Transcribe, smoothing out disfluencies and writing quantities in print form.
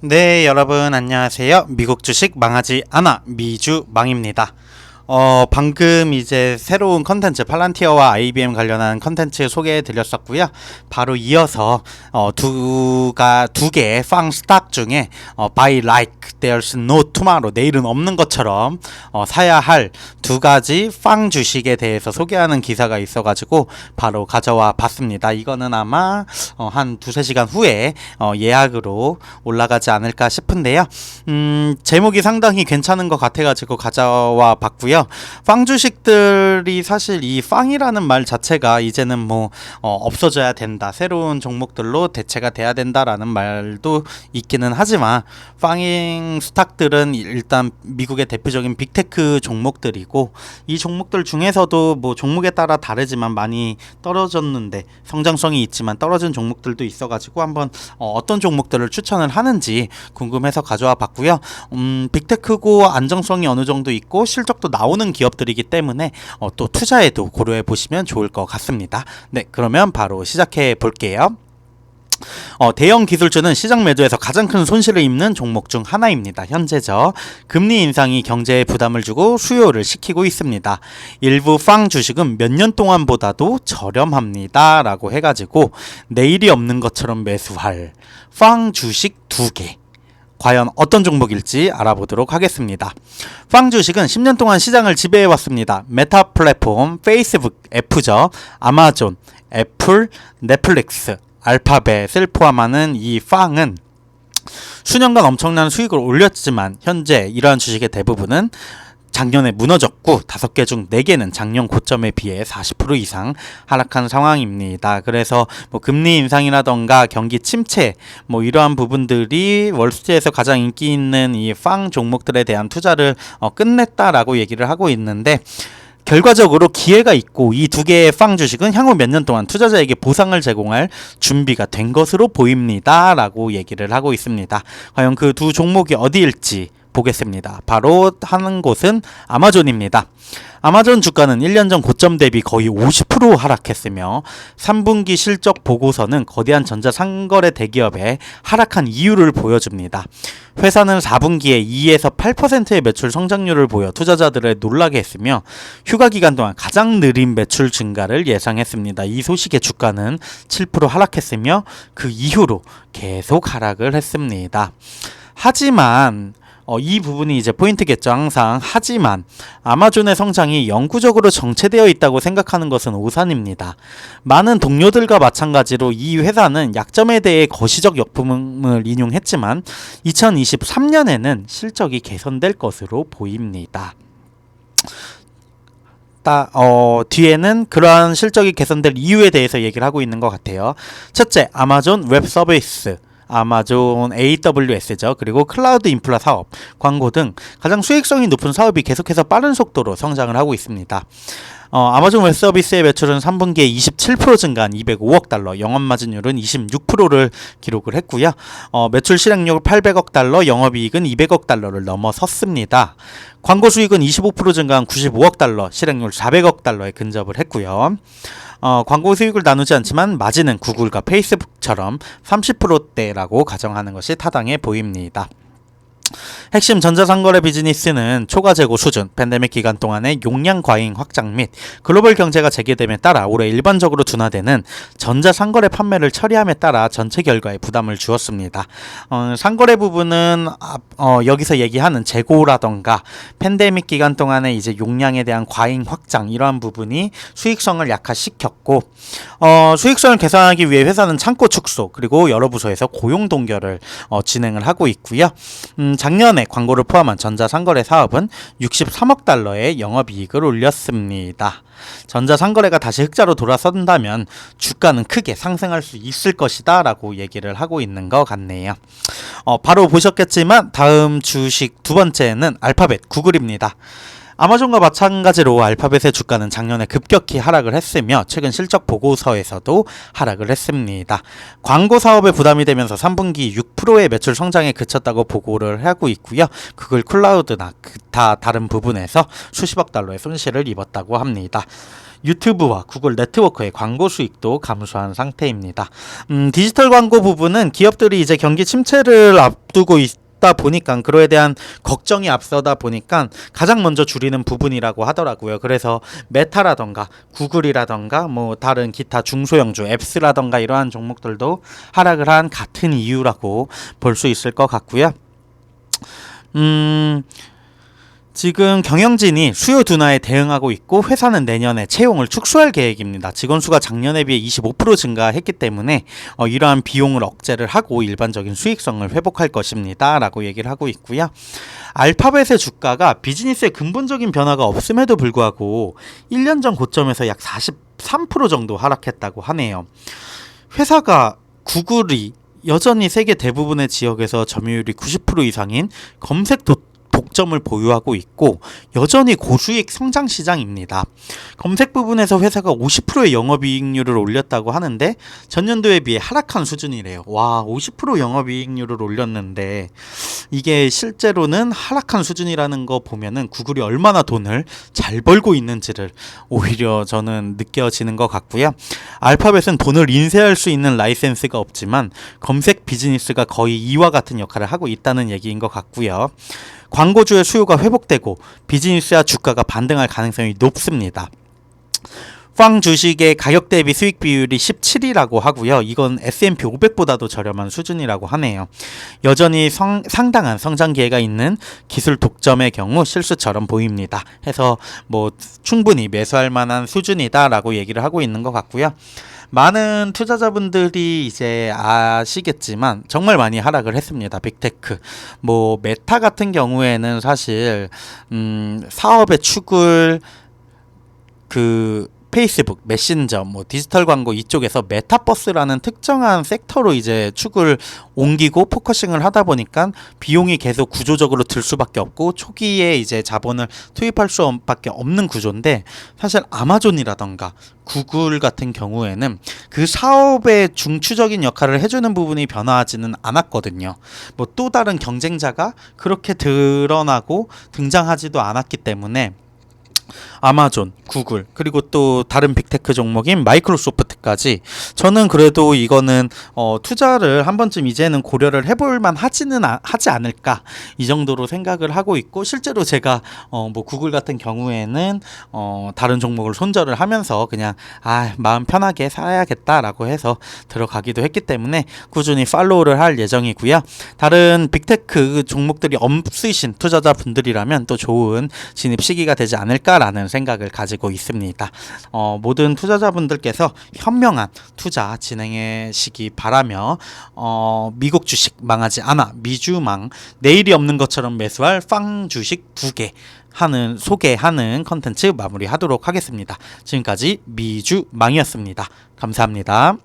네, 여러분 안녕하세요. 미국 주식 망하지 않아 미주망입니다. 방금 이제 새로운 컨텐츠 팔란티어와 IBM 관련한 컨텐츠 소개해 드렸었고요. 바로 이어서 두 개의 팡 스탁 중에 buy like there's no tomorrow, 내일은 없는 것처럼 사야 할 두 가지 팡 주식에 대해서 소개하는 기사가 있어가지고 바로 가져와 봤습니다. 이거는 아마 한 두세 시간 후에 예약으로 올라가지 않을까 싶은데요. 제목이 상당히 괜찮은 것 같아가지고 가져와 봤고요. 팡 주식들이 사실 이 팡이라는 말 자체가 이제는 뭐 없어져야 된다, 새로운 종목들로 대체가 돼야 된다라는 말도 있기는 하지만 팡 스탁들은 일단 미국의 대표적인 빅테크 종목들이고, 이 종목들 중에서도 뭐 종목에 따라 다르지만 많이 떨어졌는데 성장성이 있지만 떨어진 종목들도 있어가지고 한번 어떤 종목들을 추천을 하는지 궁금해서 가져와 봤고요. 빅테크고 안정성이 어느 정도 있고 실적도 나오는 기업들이기 때문에 또 투자에도 고려해 보시면 좋을 것 같습니다. 네, 그러면 바로 시작해 볼게요. 대형 기술주는 시장 매도에서 가장 큰 손실을 입는 종목 중 하나입니다. 현재죠. 금리 인상이 경제에 부담을 주고 수요를 식히고 있습니다. 일부 팡 주식은 몇 년 동안보다도 저렴합니다 라고 해가지고 내일이 없는 것처럼 매수할 팡 주식 2개, 과연 어떤 종목일지 알아보도록 하겠습니다. 팡 주식은 10년 동안 시장을 지배해왔습니다. 메타 플랫폼, 페이스북, F죠. 아마존, 애플, 넷플릭스, 알파벳을 포함하는 이 팡은 수년간 엄청난 수익을 올렸지만 현재 이러한 주식의 대부분은 작년에 무너졌고 5개 중 4개는 작년 고점에 비해 40% 이상 하락한 상황입니다. 그래서 뭐 금리 인상이라던가 경기 침체 뭐 이러한 부분들이 월스트리트에서 가장 인기 있는 이 팡 종목들에 대한 투자를 끝냈다라고 얘기를 하고 있는데, 결과적으로 기회가 있고 이 두 개의 팡 주식은 향후 몇 년 동안 투자자에게 보상을 제공할 준비가 된 것으로 보입니다 라고 얘기를 하고 있습니다. 과연 그 두 종목이 어디일지 보겠습니다. 바로 하는 곳은 아마존입니다. 아마존 주가는 1년 전 고점 대비 거의 50% 하락했으며 3분기 실적 보고서는 거대한 전자상거래 대기업의 하락한 이유를 보여줍니다. 회사는 4분기에 2에서 8%의 매출 성장률을 보여 투자자들을 놀라게 했으며 휴가 기간 동안 가장 느린 매출 증가를 예상했습니다. 이 소식에 주가는 7% 하락했으며 그 이후로 계속 하락을 했습니다. 하지만 이 부분이 이제 포인트겠죠. 항상. 하지만 아마존의 성장이 영구적으로 정체되어 있다고 생각하는 것은 오산입니다. 많은 동료들과 마찬가지로 이 회사는 약점에 대해 거시적 역품을 인용했지만 2023년에는 실적이 개선될 것으로 보입니다. 뒤에는 그러한 실적이 개선될 이유에 대해서 얘기를 하고 있는 것 같아요. 첫째, 아마존 웹 서비스, 아마존 AWS죠. 그리고 클라우드 인프라 사업, 광고 등 가장 수익성이 높은 사업이 계속해서 빠른 속도로 성장을 하고 있습니다. 아마존 웹 서비스의 매출은 3분기에 27% 증가한 205억 달러, 영업마진율은 26%를 기록을 했고요. 매출 실행률 800억 달러, 영업이익은 200억 달러를 넘어섰습니다. 광고 수익은 25% 증가한 95억 달러, 실행률 400억 달러에 근접을 했고요. 광고 수익을 나누지 않지만 마진은 구글과 페이스북처럼 30%대라고 가정하는 것이 타당해 보입니다. 핵심 전자상거래 비즈니스는 초과 재고 수준, 팬데믹 기간 동안의 용량 과잉 확장 및 글로벌 경제가 재개됨에 따라 올해 일반적으로 둔화되는 전자상거래 판매를 처리함에 따라 전체 결과에 부담을 주었습니다. 상거래 부분은 여기서 얘기하는 재고라던가 팬데믹 기간 동안의 이제 용량에 대한 과잉 확장, 이러한 부분이 수익성을 약화시켰고, 수익성을 개선하기 위해 회사는 창고 축소 그리고 여러 부서에서 고용 동결을 진행을 하고 있고요. 작년에 광고를 포함한 전자상거래 사업은 63억 달러의 영업이익을 올렸습니다. 전자상거래가 다시 흑자로 돌아선다면 주가는 크게 상승할 수 있을 것이다 라고 얘기를 하고 있는 것 같네요. 바로 보셨겠지만 다음 주식 두 번째는 알파벳, 구글입니다. 아마존과 마찬가지로 알파벳의 주가는 작년에 급격히 하락을 했으며 최근 실적 보고서에서도 하락을 했습니다. 광고 사업에 부담이 되면서 3분기 6%의 매출 성장에 그쳤다고 보고를 하고 있고요. 구글 클라우드나 기타 다른 부분에서 수십억 달러의 손실을 입었다고 합니다. 유튜브와 구글 네트워크의 광고 수익도 감소한 상태입니다. 디지털 광고 부분은 기업들이 이제 경기 침체를 앞두고 있다 보니까 그로에 대한 걱정이 앞서다 보니까 가장 먼저 줄이는 부분이라고 하더라고요. 그래서 메타라던가 구글이라던가 뭐 다른 기타 중소형주 앱스라던가 이러한 종목들도 하락을 한 같은 이유라고 볼 수 있을 것 같고요. 지금 경영진이 수요 둔화에 대응하고 있고 회사는 내년에 채용을 축소할 계획입니다. 직원 수가 작년에 비해 25% 증가했기 때문에 이러한 비용을 억제를 하고 일반적인 수익성을 회복할 것입니다. 라고 얘기를 하고 있고요. 알파벳의 주가가 비즈니스에 근본적인 변화가 없음에도 불구하고 1년 전 고점에서 약 43% 정도 하락했다고 하네요. 회사가 구글이 여전히 세계 대부분의 지역에서 점유율이 90% 이상인 검색 독점을 보유하고 있고 여전히 고수익 성장 시장입니다. 검색 부분에서 회사가 50%의 영업이익률을 올렸다고 하는데 전년도에 비해 하락한 수준이래요. 와, 50% 영업이익률을 올렸는데 이게 실제로는 하락한 수준이라는 거 보면은 구글이 얼마나 돈을 잘 벌고 있는지를 오히려 저는 느껴지는 것 같고요. 알파벳은 돈을 인쇄할 수 있는 라이센스가 없지만 검색 비즈니스가 거의 이와 같은 역할을 하고 있다는 얘기인 것 같고요. 광고주의 수요가 회복되고 비즈니스와 주가가 반등할 가능성이 높습니다. 팡 주식의 가격 대비 수익 비율이 17이라고 하고요. 이건 S&P 500보다도 저렴한 수준이라고 하네요. 여전히 상당한 성장 기회가 있는 기술 독점의 경우 실수처럼 보입니다. 해서 뭐 충분히 매수할 만한 수준이다라고 얘기를 하고 있는 것 같고요. 많은 투자자분들이 이제 아시겠지만 정말 많이 하락을 했습니다. 빅테크. 뭐 메타 같은 경우에는 사실 사업의 축을 페이스북, 메신저, 뭐 디지털 광고 이쪽에서 메타버스라는 특정한 섹터로 이제 축을 옮기고 포커싱을 하다 보니까 비용이 계속 구조적으로 들 수밖에 없고 초기에 이제 자본을 투입할 수밖에 없는 구조인데 사실 아마존이라던가 구글 같은 경우에는 그 사업의 중추적인 역할을 해주는 부분이 변화하지는 않았거든요. 뭐 또 다른 경쟁자가 그렇게 드러나고 등장하지도 않았기 때문에 아마존, 구글, 그리고 또 다른 빅테크 종목인 마이크로소프트까지 저는 그래도 이거는 투자를 한 번쯤 이제는 고려를 해볼만 하지 않을까 이 정도로 생각을 하고 있고 실제로 제가 뭐 구글 같은 경우에는 다른 종목을 손절을 하면서 그냥 마음 편하게 살아야겠다라고 해서 들어가기도 했기 때문에 꾸준히 팔로우를 할 예정이고요. 다른 빅테크 종목들이 없으신 투자자분들이라면 또 좋은 진입 시기가 되지 않을까라는 생각을 가지고 있습니다. 모든 투자자분들께서 현명한 투자 진행하시기 바라며 미국 주식 망하지 않아 미주망 내일이 없는 것처럼 매수할 팡 주식 2개 소개하는 컨텐츠 마무리하도록 하겠습니다. 지금까지 미주망이었습니다. 감사합니다.